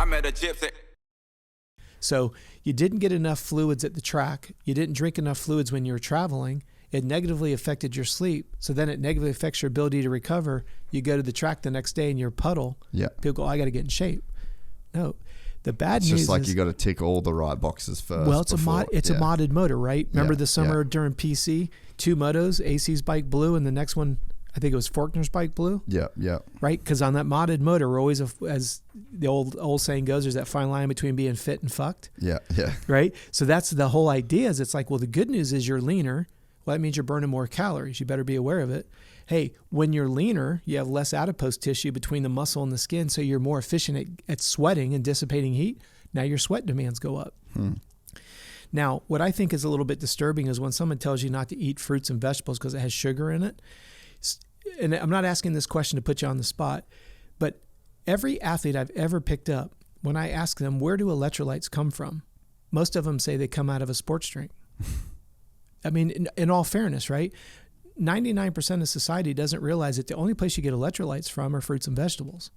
I met a gypsy. So you didn't get enough fluids at the track. You didn't drink enough fluids when you were traveling. It negatively affected your sleep. So then it negatively affects your ability to recover. You go to the track the next day and you're a puddle. Yeah. People go, I got to get in shape. No. The bad news It's just like is, you got to tick all the right boxes first. well, it's a modded motor, right? Remember the summer during PC, 2 motos, AC's bike blue, and the next one, I think it was Faulkner's bike blue. Yeah, yeah. Right? Because on that modded motor, we're always, as the old saying goes, there's that fine line between being fit and fucked. Yeah, yeah. Right? So that's the whole idea. Is it's like, well, the good news is you're leaner. Well, that means you're burning more calories. You better be aware of it. Hey, when you're leaner, you have less adipose tissue between the muscle and the skin, so you're more efficient at sweating and dissipating heat. Now your sweat demands go up. Now, what I think is a little bit disturbing is when someone tells you not to eat fruits and vegetables because it has sugar in it. And I'm not asking this question to put you on the spot, but every athlete I've ever picked up, when I ask them, where do electrolytes come from? Most of them say they come out of a sports drink. I mean, in all fairness, right? 99% of society doesn't realize that the only place you get electrolytes from are fruits and vegetables.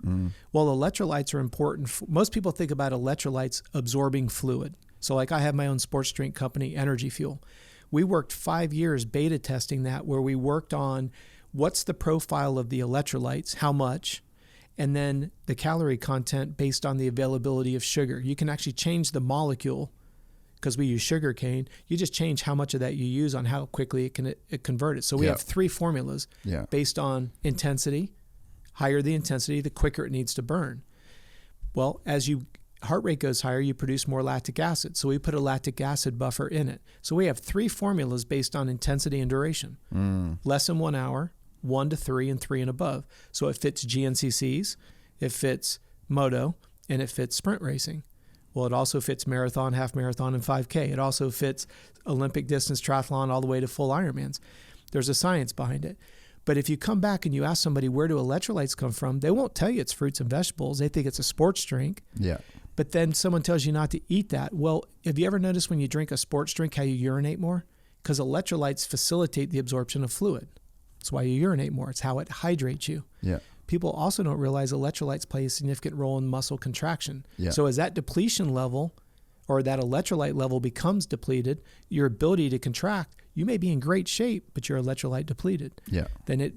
Well, electrolytes are important. Most people think about electrolytes absorbing fluid. So like I have my own sports drink company, Energy Fuel. We worked 5 years beta testing that, where we worked on what's the profile of the electrolytes, how much, and then the calorie content based on the availability of sugar. You can actually change the molecule. Because we use sugar cane, you just change how much of that you use on how quickly it can convert it. So we have 3 formulas based on intensity. Higher the intensity, the quicker it needs to burn. Well, as your heart rate goes higher, you produce more lactic acid. So we put a lactic acid buffer in it. So we have 3 formulas based on intensity and duration. Less than 1 hour, 1 to 3, and 3 and above. So it fits GNCCs, it fits moto, and it fits sprint racing. Well, it also fits marathon, half marathon, and 5K. It also fits Olympic distance triathlon all the way to full Ironmans. There's a science behind it. But if you come back and you ask somebody, where do electrolytes come from? They won't tell you it's fruits and vegetables. They think it's a sports drink. Yeah. But then someone tells you not to eat that. Well, have you ever noticed when you drink a sports drink how you urinate more? Because electrolytes facilitate the absorption of fluid. That's why you urinate more. It's how it hydrates you. Yeah. People also don't realize electrolytes play a significant role in muscle contraction. Yeah. So as that depletion level or that electrolyte level becomes depleted, your ability to contract, you may be in great shape, but you're electrolyte depleted. Yeah. Then it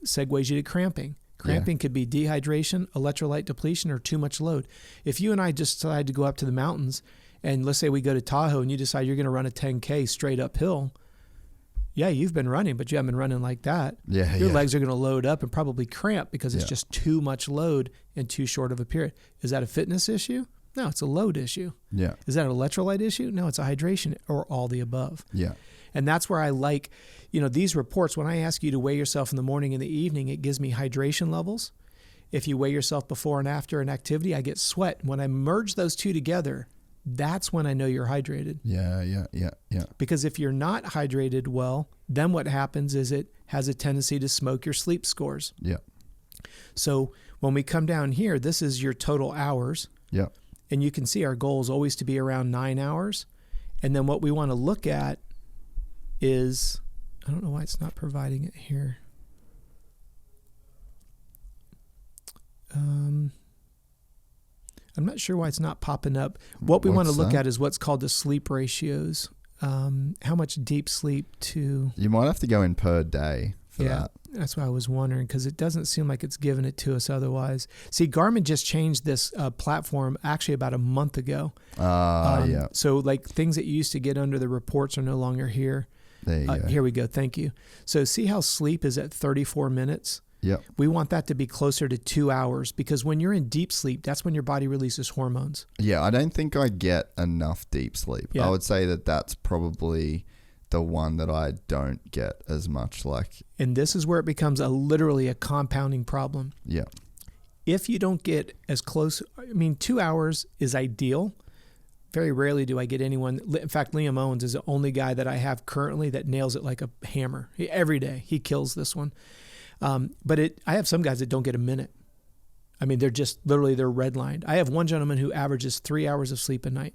segues you to cramping. Cramping could be dehydration, electrolyte depletion, or too much load. If you and I just decide to go up to the mountains, and let's say we go to Tahoe and you decide you're going to run a 10K straight uphill, yeah, you've been running, but you haven't been running like that. Yeah, your legs are going to load up and probably cramp because it's just too much load in too short of a period. Is that a fitness issue? No, it's a load issue. Yeah. Is that an electrolyte issue? No, it's a hydration or all the above. Yeah. And that's where I like, these reports. When I ask you to weigh yourself in the morning and the evening, it gives me hydration levels. If you weigh yourself before and after an activity, I get sweat. When I merge those two together, that's when I know you're hydrated. Yeah. Because if you're not hydrated well, then what happens is it has a tendency to smoke your sleep scores. Yeah. So when we come down here, this is your total hours. Yeah. And you can see our goal is always to be around 9 hours. And then what we want to look at is, I don't know why it's not providing it here. I'm not sure why it's not popping up. What we want to look at is what's called the sleep ratios. How much deep sleep to... You might have to go in per day for that. That's why I was wondering, because it doesn't seem like it's giving it to us otherwise. See, Garmin just changed this platform actually about a month ago. So like things that you used to get under the reports are no longer here. There you go. Here we go. Thank you. So see how sleep is at 34 minutes? Yep. We want that to be closer to 2 hours, because when you're in deep sleep, that's when your body releases hormones. Yeah, I don't think I get enough deep sleep. Yeah. I would say that that's probably the one that I don't get as much like. And this is where it becomes literally a compounding problem. Yeah. If you don't get as close, 2 hours is ideal. Very rarely do I get anyone. In fact, Liam Owens is the only guy that I have currently that nails it like a hammer. Every day he kills this one. But I have some guys that don't get a minute. They're just literally, they're redlined. I have one gentleman who averages 3 hours of sleep a night.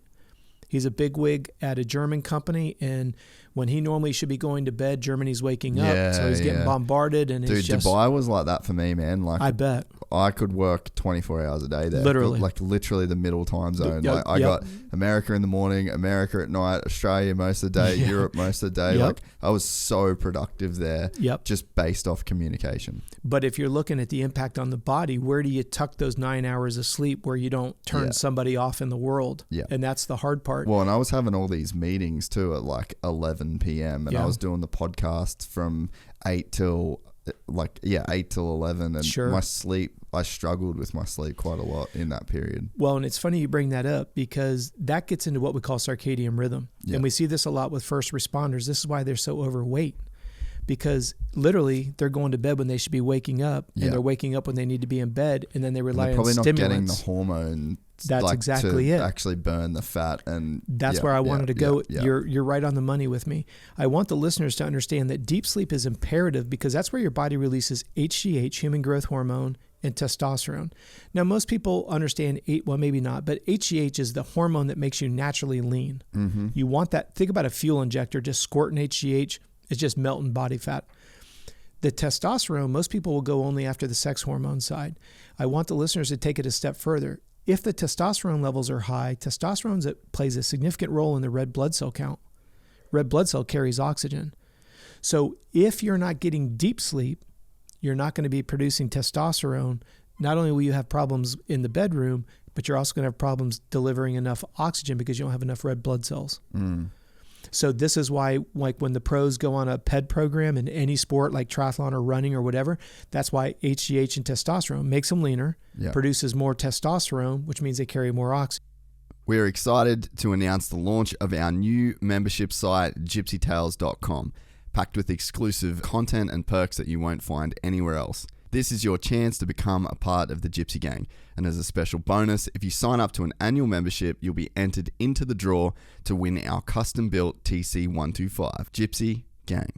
He's a bigwig at a German company, and when he normally should be going to bed, Germany's waking up, so he's getting bombarded. And Dude, Dubai was like that for me, man. Like, I bet. I could work 24 hours a day there. Literally. Like literally the middle time zone. Yep, Like I got America in the morning, America at night, Australia most of the day, Europe most of the day. Like I was so productive there just based off communication. But if you're looking at the impact on the body, where do you tuck those 9 hours of sleep where you don't turn somebody off in the world? Yeah. And that's the hard part. Well, and I was having all these meetings too at like 11 p.m. and I was doing the podcasts from 8 till 11, and my sleep, I struggled with my sleep quite a lot in that period. Well, and it's funny you bring that up because that gets into what we call circadian rhythm. And we see this a lot with first responders. This is why they're so overweight, because literally they're going to bed when they should be waking up, and they're waking up when they need to be in bed, and then they rely on stimulants. Probably not getting the hormone. That's exactly it. Actually burn the fat, and that's where I wanted to go. You're right on the money with me. I want the listeners to understand that deep sleep is imperative because that's where your body releases HGH, human growth hormone, and testosterone. Now, most people understand, well, maybe not, but HGH is the hormone that makes you naturally lean. Mm-hmm. You want that. Think about a fuel injector just squirting HGH. It's just melting body fat. The testosterone, most people will go only after the sex hormone side. I want the listeners to take it a step further. If the testosterone levels are high, testosterone plays a significant role in the red blood cell count. Red blood cell carries oxygen. So if you're not getting deep sleep, you're not going to be producing testosterone. Not only will you have problems in the bedroom, but you're also going to have problems delivering enough oxygen because you don't have enough red blood cells. So this is why, like when the pros go on a PED program in any sport like triathlon or running or whatever, that's why HGH and testosterone makes them leaner, produces more testosterone, which means they carry more oxygen. We're excited to announce the launch of our new membership site, GYPSYTales.com, packed with exclusive content and perks that you won't find anywhere else. This is your chance to become a part of the Gypsy Gang. And as a special bonus, if you sign up to an annual membership, you'll be entered into the draw to win our custom-built TC125. Gypsy Gang.